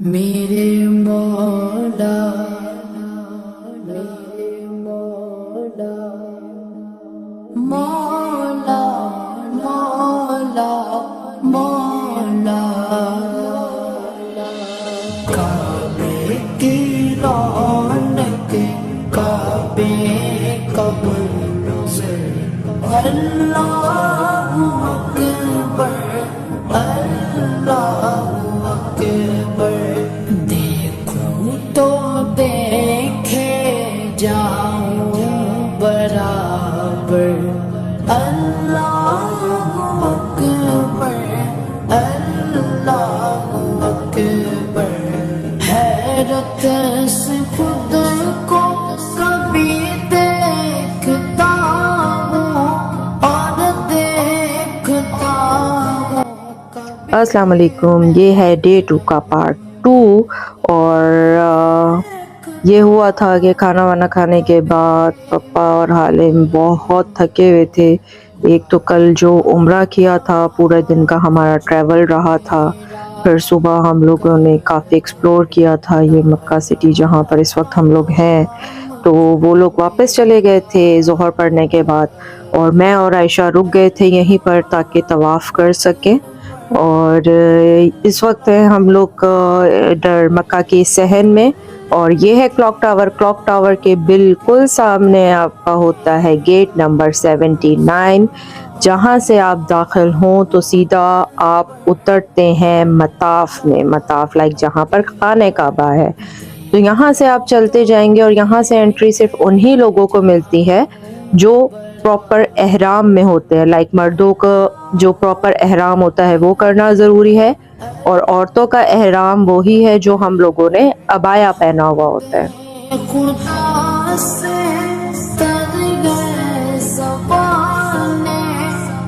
मेरे मौला मेरे मौला मौला मौला मौला काबे की रौनक काबे कब्र से अल्लाहु अकबर अल्लाहु अकबर देखूं तो देखे जाऊं बराबर अल्लाहु अकबर अल्लाहु अकबर हैरत से खुद को कभी देखता हूँ और देखता हूँ अस्सलाम वालेकुम। ये है डे 2 का पार्ट 2 और ये हुआ था कि खाना वाना खाने के बाद पापा और हालिम बहुत थके हुए थे। एक तो कल जो उम्रा किया था पूरे दिन का हमारा ट्रैवल रहा था, फिर सुबह हम लोगों ने काफ़ी एक्सप्लोर किया था ये मक्का सिटी जहाँ पर इस वक्त हम लोग हैं। तो वो लोग वापस चले गए थे ज़ोहर पढ़ने के बाद और मैं और आयशा रुक गए थे यहीं पर ताकि तवाफ़ कर सकें। और इस वक्त है हम लोग इधर मक्का के सहन में और ये है क्लॉक टावर। क्लॉक टावर के बिल्कुल सामने आपका होता है गेट नंबर 79। जहाँ से आप दाखिल हों तो सीधा आप उतरते हैं मताफ में, मताफ लाइक जहाँ पर खाने काबा है। तो यहाँ से आप चलते जाएंगे और यहाँ से एंट्री सिर्फ उन्हीं लोगों को मिलती है जो प्रॉपर एहराम में होते हैं। लाइक मर्दों का जो प्रॉपर एहराम होता है वो करना ज़रूरी है और औरतों का एहराम वही है जो हम लोगों ने अबाया पहना हुआ होता है। खुदा से तर गए ज़बाने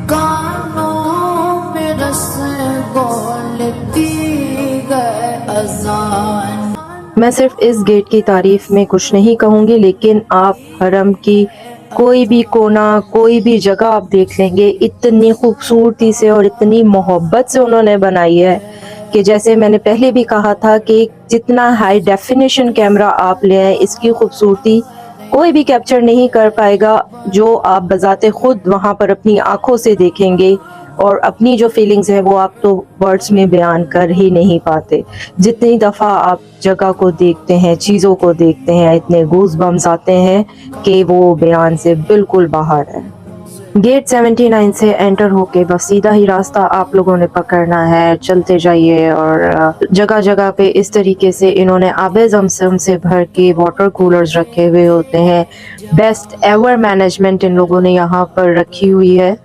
कानों में रसगुल पी गए अज़ान। मैं सिर्फ इस गेट की तारीफ में कुछ नहीं कहूँगी, लेकिन आप हरम की कोई भी कोना कोई भी जगह आप देख लेंगे इतनी खूबसूरती से और इतनी मोहब्बत से उन्होंने बनाई है कि जैसे मैंने पहले भी कहा था कि जितना हाई डेफिनेशन कैमरा आप ले आए इसकी खूबसूरती कोई भी कैप्चर नहीं कर पाएगा जो आप बजाते खुद वहाँ पर अपनी आंखों से देखेंगे। और अपनी जो फीलिंग्स हैं वो आप तो वर्ड्स में बयान कर ही नहीं पाते। जितनी दफ़ा आप जगह को देखते हैं, चीज़ों को देखते हैं, इतने गूज़ बम्स आते हैं कि वो बयान से बिल्कुल बाहर है। गेट 79 से एंटर होके बस सीधा ही रास्ता आप लोगों ने पकड़ना है, चलते जाइए। और जगह जगह पे इस तरीके से इन्होंने आबे ज़मज़म से भर के वाटर कूलर्स रखे हुए होते हैं। बेस्ट एवर मैनेजमेंट इन लोगों ने यहाँ पर रखी हुई है।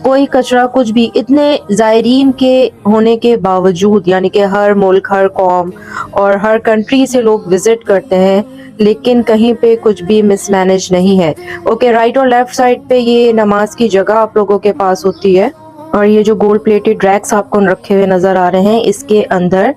कोई कचरा कुछ भी, इतने ज़ायरीन के होने के बावजूद, यानी कि हर मुल्क हर कौम और हर कंट्री से लोग विज़िट करते हैं, लेकिन कहीं पे कुछ भी मिसमैनेज नहीं है। ओके, राइट और लेफ़्ट साइड पे ये नमाज की जगह आप लोगों के पास होती है और ये जो गोल्ड प्लेटेड रैक्स आपको रखे हुए नज़र आ रहे हैं इसके अंदर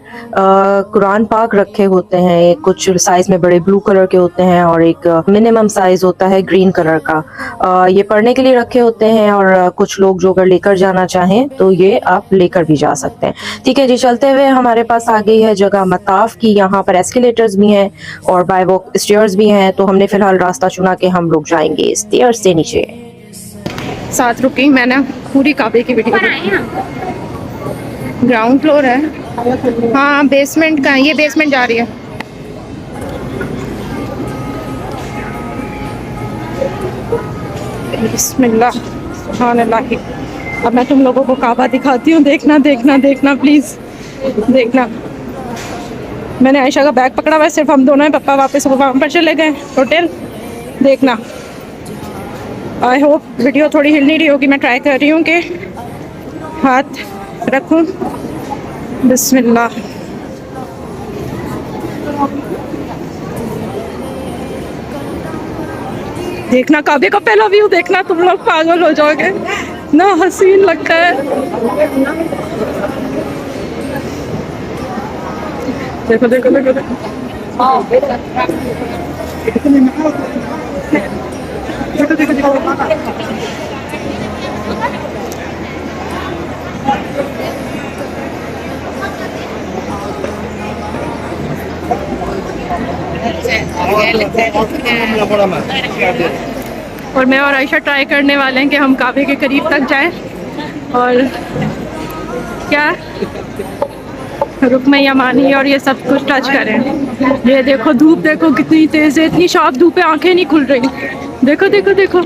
कुरान पाक रखे होते हैं। एक कुछ साइज़ में बड़े ब्लू कलर के होते हैं और एक मिनिमम साइज़ होता है ग्रीन कलर का। ये पढ़ने के लिए रखे होते हैं और कुछ लोग जो अगर लेकर जाना चाहें तो ये आप लेकर भी जा सकते हैं। ठीक है जी, चलते हुए हमारे पास आ गई है जगह मताफ की। यहाँ पर एस्केलेटर्स भी हैं और बाय वॉक स्टेयर्स भी हैं। तो हमने फ़िलहाल रास्ता चुना कि हम लोग जाएंगे स्टेयर्स से नीचे। साथ रुकी मैंने पूरी काबे की वीडियो। ग्राउंड फ्लोर है, हाँ बेसमेंट का है, ये बेसमेंट जा रही है। बिस्मिल्लाह सुभानअल्लाह। अब मैं तुम लोगों को काबा दिखाती हूँ, देखना देखना देखना प्लीज देखना। मैंने आयशा का बैग पकड़ा हुआ है, सिर्फ हम दोनों हैं। पापा वापस वहाँ पर चले गए होटल। देखना, आई होप वीडियो थोड़ी हिल नहीं रही होगी। मैं ट्राई कर रही हूँ कि हाथ रखूँ। बिस्मिल्लाह। देखना काबे का पहला व्यू देखना, तुम लोग पागल हो जाओगे ना, हसीन लगता है। देखो देखो देखो, देखो। और मैं और आयशा ट्राई करने वाले हैं कि हम काबे के करीब तक जाएं और क्या रुकन यमानी और ये सब कुछ टच करें। ये देखो धूप देखो कितनी तेज़ है, इतनी शार्प धूप है, आंखें नहीं खुल रही। देखो देखो देखो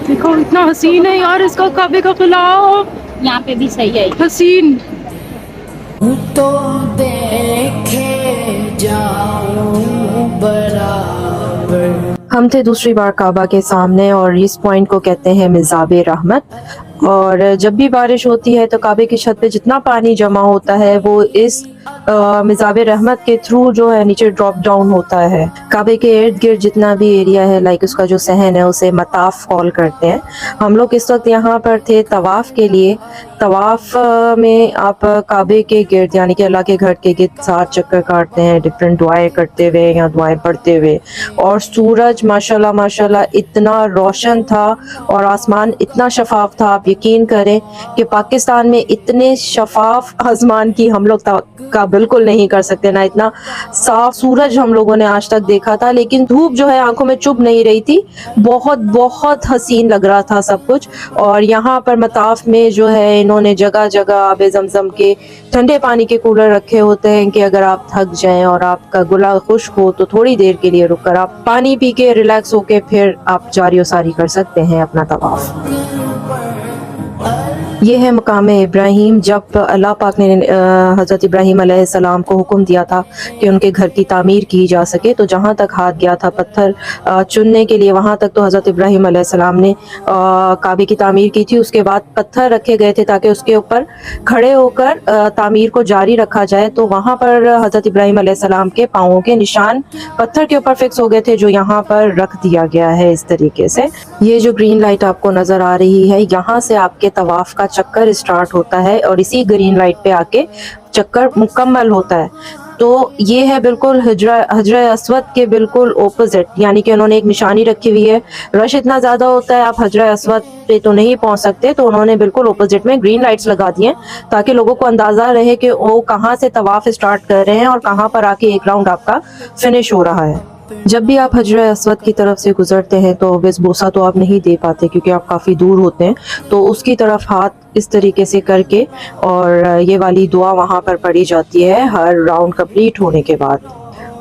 देखो इतना हसीन है यार इसका काबे का किला, यहाँ पे भी सही है। हसीन। तो देखे जाऊं बराबर। हम थे दूसरी बार काबा के सामने और इस पॉइंट को कहते हैं मिज़ाबे रहमत। और जब भी बारिश होती है तो काबे की छत पे जितना पानी जमा होता है वो इस मिज़ाबे रहमत के थ्रू जो है नीचे ड्रॉप डाउन होता है। काबे के इर्द गिर्द जितना भी एरिया है लाइक उसका जो सहन है उसे मताफ कॉल करते हैं। हम लोग इस वक्त यहाँ पर थे तवाफ़ के लिए। तवाफ़ में आप काबे के गिर्द यानी कि अल्लाह के घर के गिर्द 7 चक्कर काटते हैं डिफरेंट दुआएं करते हुए या दुआएं पढ़ते हुए। और सूरज माशाल्लाह माशाल्लाह इतना रोशन था और आसमान इतना शफाफ था, आप यकीन करें कि पाकिस्तान में इतने शफाफ आसमान की हम लोग का बिल्कुल नहीं कर सकते ना। इतना साफ सूरज हम लोगों ने आज तक देखा था, लेकिन धूप जो है आंखों में चुभ नहीं रही थी। बहुत बहुत हसीन लग रहा था सब कुछ। और यहाँ पर मताफ में जो है इन्होंने जगह जगह आबे ज़मज़म के ठंडे पानी के कूलर रखे होते हैं कि अगर आप थक जाएं और आपका गला खुश्क हो तो थोड़ी देर के लिए रुककर आप पानी पी के रिलैक्स होके फिर आप जारी सारी कर सकते हैं अपना तवाफ। ये है मकाम इब्राहीम। जब अल्लाह पाक ने हज़रत इब्राहीम अलैहिस्सलाम को हुक्म दिया था कि उनके घर की तामीर की जा सके तो जहाँ तक हाथ गया था पत्थर चुनने के लिए वहाँ तक तो हज़रत इब्राहीम अलैहिस्सलाम ने काबे की तामीर की थी। उसके बाद पत्थर रखे गए थे ताकि उसके ऊपर खड़े होकर तामीर को जारी रखा जाए। तो वहाँ पर हज़रत इब्राहीम अलैहिस्सलाम के पाँवों के निशान पत्थर के ऊपर फिक्स हो गए थे जो यहाँ पर रख दिया गया है इस तरीके से। ये जो ग्रीन लाइट आपको नज़र आ रही है यहाँ से आपके तवाफ़ का चक्कर स्टार्ट होता है और इसी ग्रीन लाइट पे आके चक्कर मुकम्मल होता है। तो ये है बिल्कुल हजरा अस्वद के बिल्कुल ओपोजिट, यानी कि उन्होंने एक निशानी रखी हुई है। रश इतना ज़्यादा होता है आप हजरा अस्वद पे तो नहीं पहुंच सकते, तो उन्होंने बिल्कुल ओपोजिट में ग्रीन लाइट्स लगा दी हैं ताकि लोगों को अंदाज़ा रहे कि वो कहाँ से तवाफ़ स्टार्ट कर रहे हैं और कहाँ पर आके एक राउंड आपका फिनिश हो रहा है। जब भी आप हजरा अस्वद की तरफ से गुजरते हैं तो ऑब्वियस बोसा तो आप नहीं दे पाते क्योंकि आप काफ़ी दूर होते हैं, तो उसकी तरफ हाथ इस तरीके से करके और ये वाली दुआ वहाँ पर पढ़ी जाती है हर राउंड कंप्लीट होने के बाद।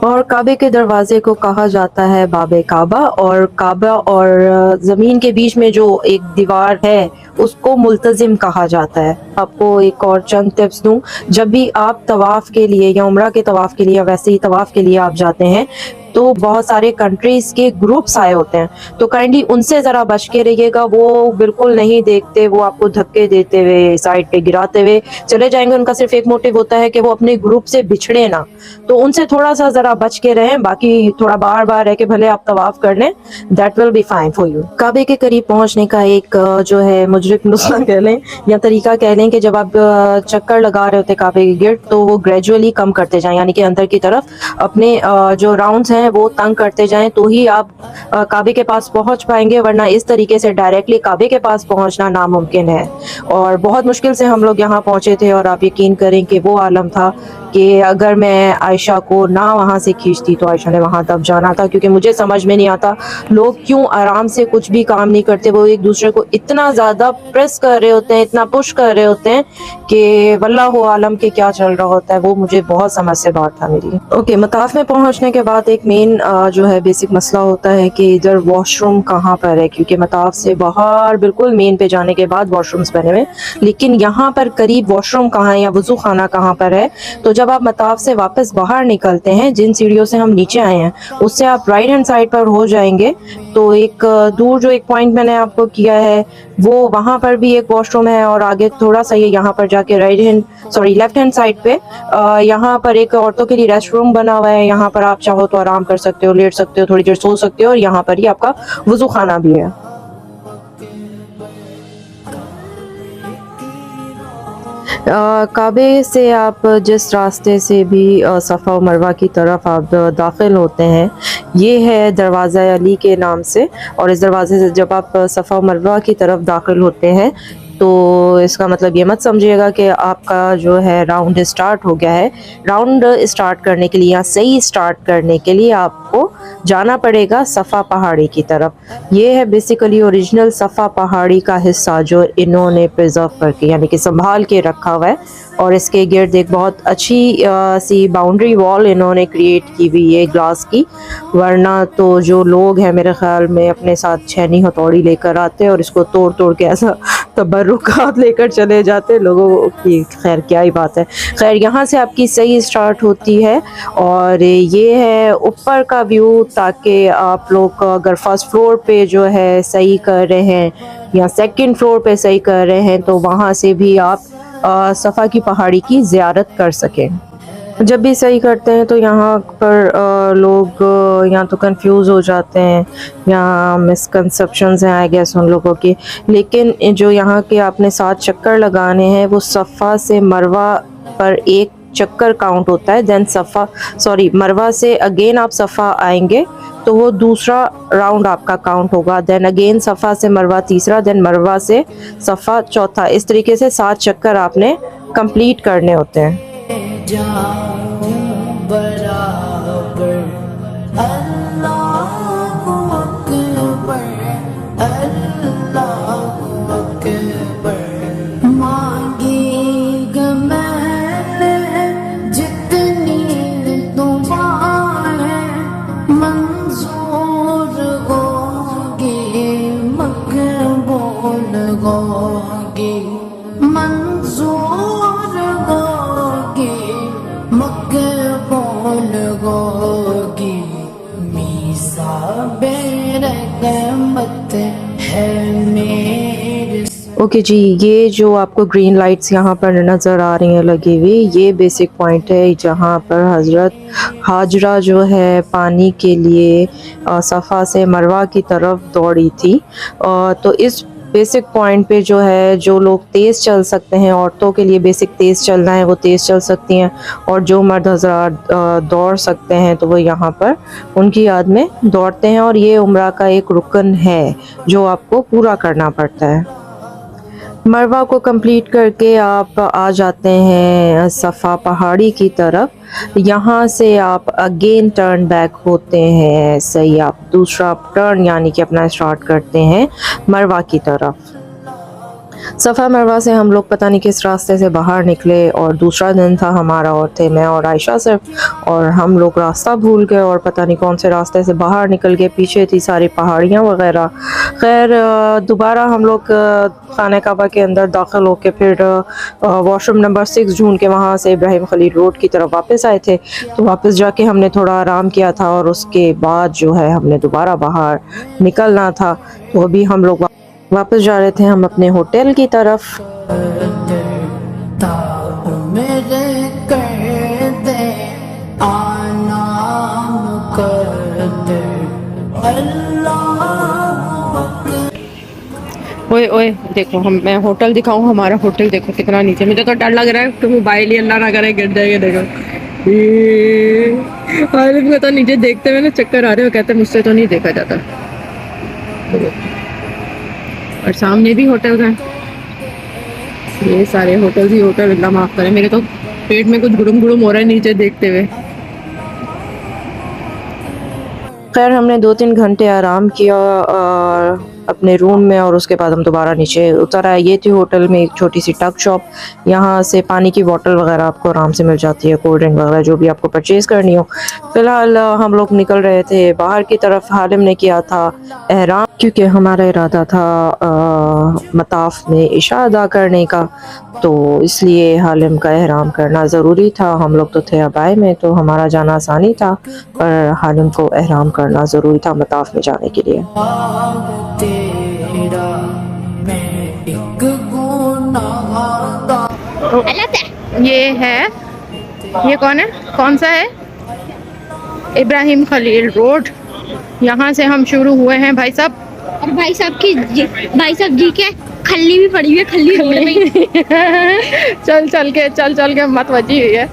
और काबे के दरवाजे को कहा जाता है बाबे काबा, और काबा और ज़मीन के बीच में जो एक दीवार है उसको मुल्तजिम कहा जाता है। आपको एक और चंद टिप्स दूं, जब भी आप तवाफ़ के लिए या उम्रा के तवाफ़ के लिए या वैसे ही तवाफ़ के लिए आप जाते हैं तो बहुत सारे कंट्रीज़ के ग्रुप्स आए होते हैं, तो काइंडली उनसे ज़रा बच के रहिएगा। वो बिल्कुल नहीं देखते, वो आपको धक्के देते हुए साइड पे गिराते हुए चले जाएंगे। उनका सिर्फ एक मोटिव होता है कि वो अपने ग्रुप से बिछड़े ना, तो उनसे थोड़ा सा ज़रा बच के रहें। बाकी थोड़ा बार बार रह के भले आप तवाफ़ कर लें, that will be fine for you. काबे के करीब पहुँचने का एक जो है मुजरिब नुस्खा कह लें या तरीका कह लें कि जब आप चक्कर लगा रहे होते काबे के गिर्द तो वो ग्रेजुअली कम करते जाएं, यानी कि अंदर की तरफ अपने जो राउंड्स हैं वो तंग करते जाएं तो ही आप काबे के पास पहुंच पाएंगे, वरना इस तरीके से डायरेक्टली काबे के पास पहुंचना नामुमकिन है। और बहुत मुश्किल से हम लोग यहाँ पहुंचे थे और आप यकीन करें कि वो आलम था कि अगर मैं आयशा को ना वहाँ से खींचती तो आयशा ने वहाँ तब जाना था, क्योंकि मुझे समझ में नहीं आता लोग क्यों आराम से कुछ भी काम नहीं करते। वो एक दूसरे को इतना ज़्यादा प्रेस कर रहे होते हैं, इतना पुश कर रहे होते हैं कि वल्लाहु आलम के क्या चल रहा होता है। वो मुझे बहुत समझ से बात था मेरी। ओके, मताफ में पहुँचने के बाद एक मेन जो है बेसिक मसला होता है कि इधर वॉशरूम कहाँ पर है, क्योंकि मताफ से बाहर बिल्कुल मेन पे जाने के बाद वॉशरूम्स बने हुए, लेकिन यहाँ पर करीब वॉशरूम कहाँ है या वज़ू खाना कहाँ पर है। तो जब आप मताफ से वापस बाहर निकलते हैं, जिन सीढ़ियों से हम नीचे आए हैं उससे आप राइट हैंड साइड पर हो जाएंगे तो एक दूर जो एक पॉइंट मैंने आपको किया है वो वहाँ पर भी एक वॉशरूम है, और आगे थोड़ा सा ये यहाँ पर जाके लेफ्ट हैंड साइड पे यहाँ पर एक औरतों के लिए रेस्ट रूम बना हुआ है। यहाँ पर आप चाहो तो आराम कर सकते हो, लेट सकते हो, थोड़ी देर सो सकते हो, और यहाँ पर ही आपका वज़ू खाना भी है। काबे से आप जिस रास्ते से भी सफ़ा और मरवा की तरफ आप दाखिल होते हैं ये है दरवाज़ा अली के नाम से, और इस दरवाज़े से जब आप सफ़ा और मरवा की तरफ दाखिल होते हैं तो इसका मतलब ये मत समझिएगा कि आपका जो है राउंड स्टार्ट हो गया है। राउंड स्टार्ट करने के लिए या सही स्टार्ट करने के लिए आपको जाना पड़ेगा सफ़ा पहाड़ी की तरफ। ये है बेसिकली ओरिजिनल सफ़ा पहाड़ी का हिस्सा जो इन्होंने प्रिजर्व करके यानी कि संभाल के रखा हुआ है। और इसके गिर्द एक बहुत अच्छी सी बाउंड्री वॉल इन्होंने क्रिएट की हुई है ग्लास की, वरना तो जो लोग हैं मेरे ख्याल में अपने साथ छेनी हथौड़ी लेकर आते हैं और इसको तोड़ तोड़ के ऐसा तबर्रुकात लेकर चले जाते लोगों की। खैर क्या ही बात है। खैर यहाँ से आपकी सही स्टार्ट होती है और ये है ऊपर का व्यू, ताकि आप लोग अगर फर्स्ट फ्लोर पे जो है सही कर रहे हैं या सेकंड फ्लोर पे सही कर रहे हैं तो वहाँ से भी आप सफ़ा की पहाड़ी की ज़ियारत कर सकें। जब भी सही करते हैं तो यहाँ पर लोग या तो कंफ्यूज हो जाते हैं या मिसकंसेप्शंस हैं आई गेस उन लोगों की। लेकिन जो यहाँ के आपने 7 चक्कर लगाने हैं वो सफ़ा से मरवा पर एक चक्कर काउंट होता है। देन मरवा से अगेन आप सफ़ा आएंगे तो वो दूसरा राउंड आपका काउंट होगा। देन अगेन सफ़ा से मरवा तीसरा, देन मरवा से सफ़ा चौथा। इस तरीके से 7 चक्कर आपने कंप्लीट करने होते हैं। जाऊं बराबर अल्लाहु अकबर अल्लाहु अकबर। मांगेगा मैंने जितनी तुम्हारे मंजूर होगी मकबूल होगी मंजूर होगी मकबूल होगी। मीसा बेरहमत है मेरे। ओके जी, ये जो आपको ग्रीन लाइट्स यहाँ पर नज़र आ रही हैं लगी हुई, ये बेसिक पॉइंट है जहाँ पर हज़रत हाजरा जो है पानी के लिए सफ़ा से मरवा की तरफ दौड़ी थी। तो इस बेसिक पॉइंट पे जो है जो लोग तेज़ चल सकते हैं, औरतों के लिए बेसिक तेज़ चलना है वो तेज़ चल सकती हैं, और जो मर्द हज़रात दौड़ सकते हैं तो वो यहाँ पर उनकी याद में दौड़ते हैं। और ये उम्रा का एक रुकन है जो आपको पूरा करना पड़ता है। मरवा को कंप्लीट करके आप आ जाते हैं सफ़ा पहाड़ी की तरफ। यहाँ से आप अगेन टर्न बैक होते हैं, सही आप दूसरा टर्न यानी कि अपना स्टार्ट करते हैं मरवा की तरफ। सफ़ा मरवा से हम लोग पता नहीं किस रास्ते से बाहर निकले और दूसरा दिन था हमारा, और थे मैं और आयशा सिर्फ, और हम लोग रास्ता भूल गए और पता नहीं कौन से रास्ते से बाहर निकल गए। पीछे थी सारी पहाड़ियाँ वगैरह। खैर दोबारा हम लोग खाना काबा के अंदर दाखिल होके फिर वॉशरूम नंबर 6 ढूंढ के वहाँ से इब्राहिम खलील रोड की तरफ वापस आए थे। तो वापस जाके हमने थोड़ा आराम किया था और उसके बाद जो है हमने दोबारा बाहर निकलना था। तो अभी हम लोग वापस जा रहे थे हम अपने होटल की तरफ। मेरे कर दे आना कर दे अल्लाह। ओए ओए देखो, मैं होटल दिखाऊं, हमारा होटल देखो कितना नीचे। मुझे तो डर लग रहा है तो मोबाइल ही अल्लाह ना करे गिर जाएगा। देखो को तो नीचे देखते हुए ना चक्कर आ रहे हो, कहते मुझसे तो नहीं देखा जाता। और सामने भी होटल हैं, ये सारे होटल ही होटल। अल्लाह माफ़ करे, मेरे तो पेट में कुछ गुड़ुम गुड़ुम हो रहा है नीचे देखते हुए। खैर हमने 2-3 घंटे आराम किया अपने रूम में और उसके बाद हम दोबारा नीचे उतर आए। ये थी होटल में एक छोटी सी टक शॉप, यहाँ से पानी की बोतल वगैरह आपको आराम से मिल जाती है, कोल्ड ड्रिंक वगैरह जो भी आपको परचेज़ करनी हो। फ़िलहाल हम लोग निकल रहे थे बाहर की तरफ। हालिम ने किया था एहराम, क्योंकि हमारा इरादा था मताफ में इशा अदा करने का, तो इसलिए हालिम का एहराम करना ज़रूरी था। हम लोग तो थे अबाए में तो हमारा जाना आसानी था, पर हालिम को एहराम करना ज़रूरी था मताफ में जाने के लिए। तेरा मैं एक गुनाहगार। ये है, ये कौन है, कौन सा है? इब्राहिम खलील रोड। यहाँ से हम शुरू हुए हैं भाई साहब। और भाई साहब जी के खल्ली भी पड़ी हुई है, खल्ली रोड में। चल चल के मत वजी हुई है।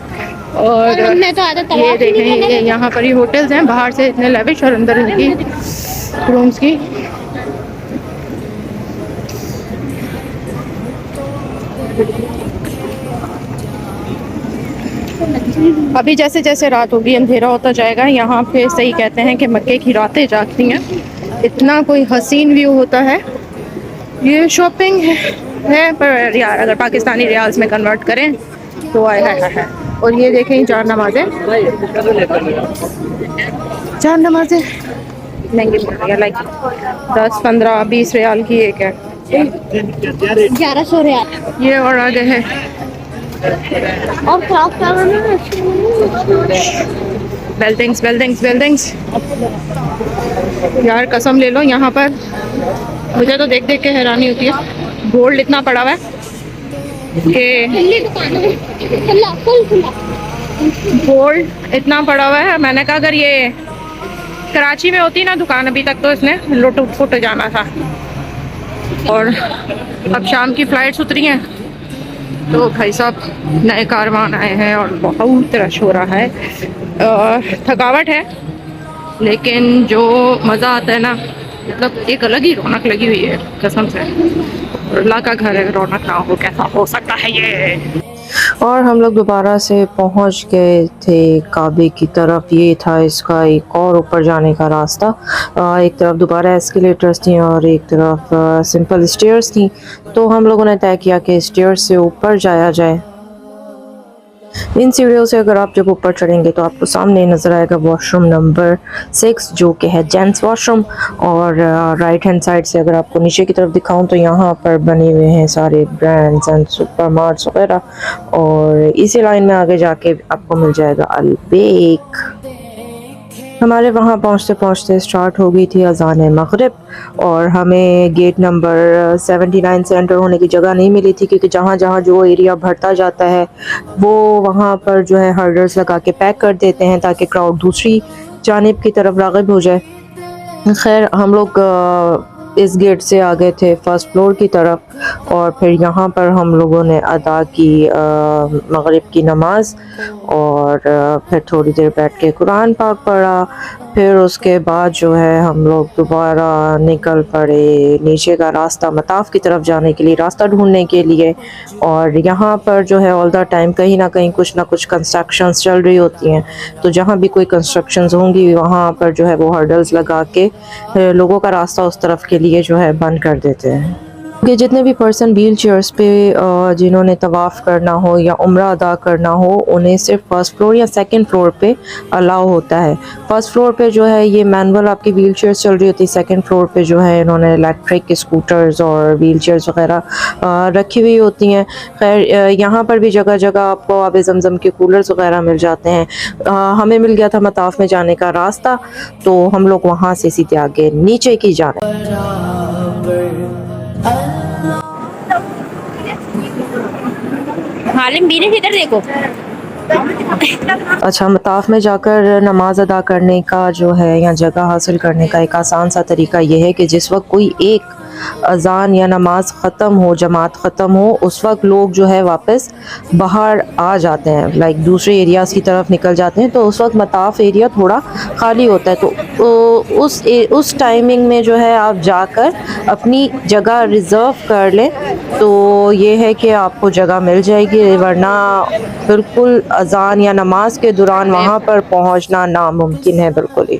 और हमने तो आदत ये देखें, ये यहाँ पर ही होटल्स हैं, बाहर से इतने लेविश और अंदर इनकी रूम्स की। अभी जैसे जैसे रात होगी अंधेरा होता जाएगा। यहाँ पे सही कहते हैं कि मक्के की रातें जागती हैं। इतना कोई हसीन व्यू होता है। ये शॉपिंग है पर यार अगर पाकिस्तानी रियाल्स में कन्वर्ट करें तो आए है। और ये देखें चार नमाजें महंगी मिल रही है, लाइक 10, 15, 20 रियाल की एक है। 1100 रियाल। ये और आगे है और क्राफ्ट बिल्डिंग्स। यार कसम ले लो, यहाँ पर मुझे तो देख देख के हैरानी होती है। गोल्ड इतना पड़ा हुआ है कि खुली दुकान है, खुला। गोल्ड इतना पड़ा हुआ है। मैंने कहा अगर ये कराची में होती ना दुकान अभी तक तो इसने लुट फुट जाना था। और अब शाम की फ्लाइट्स उतरी हैं तो भाई साहब नए कारवान आए हैं और बहुत रश हो रहा है। थकावट है लेकिन जो मज़ा आता है ना, मतलब एक अलग ही रौनक लगी हुई है कसम से। अल्लाह का घर है, रौनक ना हो कैसा हो सकता है ये। और हम लोग दोबारा से पहुंच गए थे काबे की तरफ। ये था इसका एक और ऊपर जाने का रास्ता। एक तरफ दोबारा एस्केलेटर्स थी और एक तरफ सिंपल स्टेयर्स थी। तो हम लोगों ने तय किया कि स्टेयर्स से ऊपर जाया जाए। इन सीढ़ियों से अगर आप जब ऊपर चढ़ेंगे तो आपको सामने नज़र आएगा वॉशरूम नंबर 6 जो कि है जेंट्स वॉशरूम। और राइट हैंड साइड से अगर आपको नीचे की तरफ दिखाऊं तो यहाँ पर बने हुए हैं सारे ब्रांड्स एंड सुपर मार्ट्स वगैरह। और इसी लाइन में आगे जाके आपको मिल जाएगा अलबेक। हमारे वहाँ पहुँचते पहुँचते स्टार्ट हो गई थी अज़ान मगरिब और हमें गेट नंबर 79 से एंटर होने की जगह नहीं मिली थी क्योंकि जहाँ जहाँ जो एरिया भरता जाता है वो वहाँ पर जो है हर्डर्स लगा के पैक कर देते हैं ताकि क्राउड दूसरी जानिब की तरफ राग़िब हो जाए। खैर हम लोग इस गेट से आ गए थे फर्स्ट फ्लोर की तरफ और फिर यहाँ पर हम लोगों ने अदा की मगरिब की नमाज और फिर थोड़ी देर बैठ के कुरान पाक पढ़ा। फिर उसके बाद जो है हम लोग दोबारा निकल पड़े नीचे का रास्ता मताफ की तरफ जाने के लिए, रास्ता ढूंढने के लिए। और यहाँ पर जो है ऑल द टाइम कहीं ना कहीं कुछ ना कुछ कंस्ट्रक्शंस चल रही होती हैं। तो जहाँ भी कोई कंस्ट्रक्शंस होंगी वहाँ पर जो है वो हर्डल्स लगा के लोगों का रास्ता उस तरफ के लिए जो है बंद कर देते हैं कि जितने भी पर्सन व्हील चेयर्स पे जिन्होंने तवाफ़ करना हो या उम्रा अदा करना हो उन्हें सिर्फ फर्स्ट फ्लोर या सेकंड फ्लोर पे अलाउ होता है। फर्स्ट फ्लोर पे जो है ये मैनुअल आपकी व्हील चेयर्स चल रही होती है। सेकंड फ्लोर पे जो है इन्होंने इलेक्ट्रिक स्कूटर्स और व्हील चेयर्स वगैरह रखी हुई होती हैं। खैर यहाँ पर भी जगह जगह आपको आब ज़मज़म के कूलर्स वगैरह मिल जाते हैं। हमें मिल गया था मताफ में जाने का रास्ता तो हम लोग वहाँ से सीधे आगे नीचे की जाने। हालिम बीने इधर देखो। अच्छा, मताफ में जाकर नमाज अदा करने का जो है या जगह हासिल करने का एक आसान सा तरीका यह है कि जिस वक्त कोई एक अजान या नमाज ख़त्म हो, जमात ख़त्म हो, उस वक्त लोग जो है वापस बाहर आ जाते हैं, लाइक दूसरे एरियाज़ की तरफ निकल जाते हैं। तो उस वक्त मताफ एरिया थोड़ा खाली होता है। तो उस टाइमिंग में जो है आप जाकर अपनी जगह रिज़र्व कर लें तो ये है कि आपको जगह मिल जाएगी, वरना बिल्कुल अजान या नमाज के दौरान वहाँ पर पहुँचना नामुमकिन है बिल्कुल ही।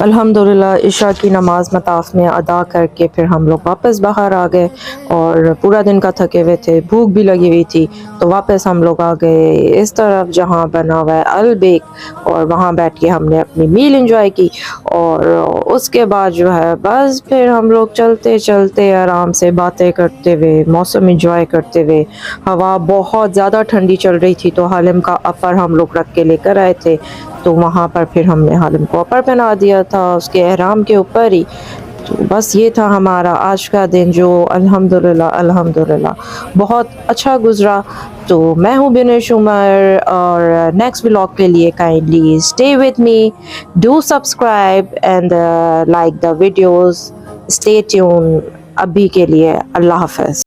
अल्हम्दुलिल्लाह इशा की नमाज़ मताफ़ में अदा करके फिर हम लोग वापस बाहर आ गए और पूरा दिन का थके हुए थे, भूख भी लगी हुई थी, तो वापस हम लोग आ गए इस तरफ जहाँ बना हुआ है अलबेक, और वहाँ बैठ के हमने अपनी मील एंजॉय की। और उसके बाद जो है बस फिर हम लोग चलते चलते आराम से बातें करते हुए मौसम एंजॉय करते हुए, हवा बहुत ज़्यादा ठंडी चल रही थी तो हालिम का अपर हम लोग रख के लेकर आए थे, तो वहाँ पर फिर हमने हालिम को अपर पहना दिया था उसके एहराम के ऊपर ही। तो बस ये था हमारा आज का दिन जो अल्हम्दुलिल्लाह बहुत अच्छा गुजरा। तो मैं हूँ बिनेश उमर और नेक्स्ट व्लॉग के लिए kindly stay with me, do subscribe and like the videos, stay tune. अभी के लिए अल्लाह हाफ़िज़।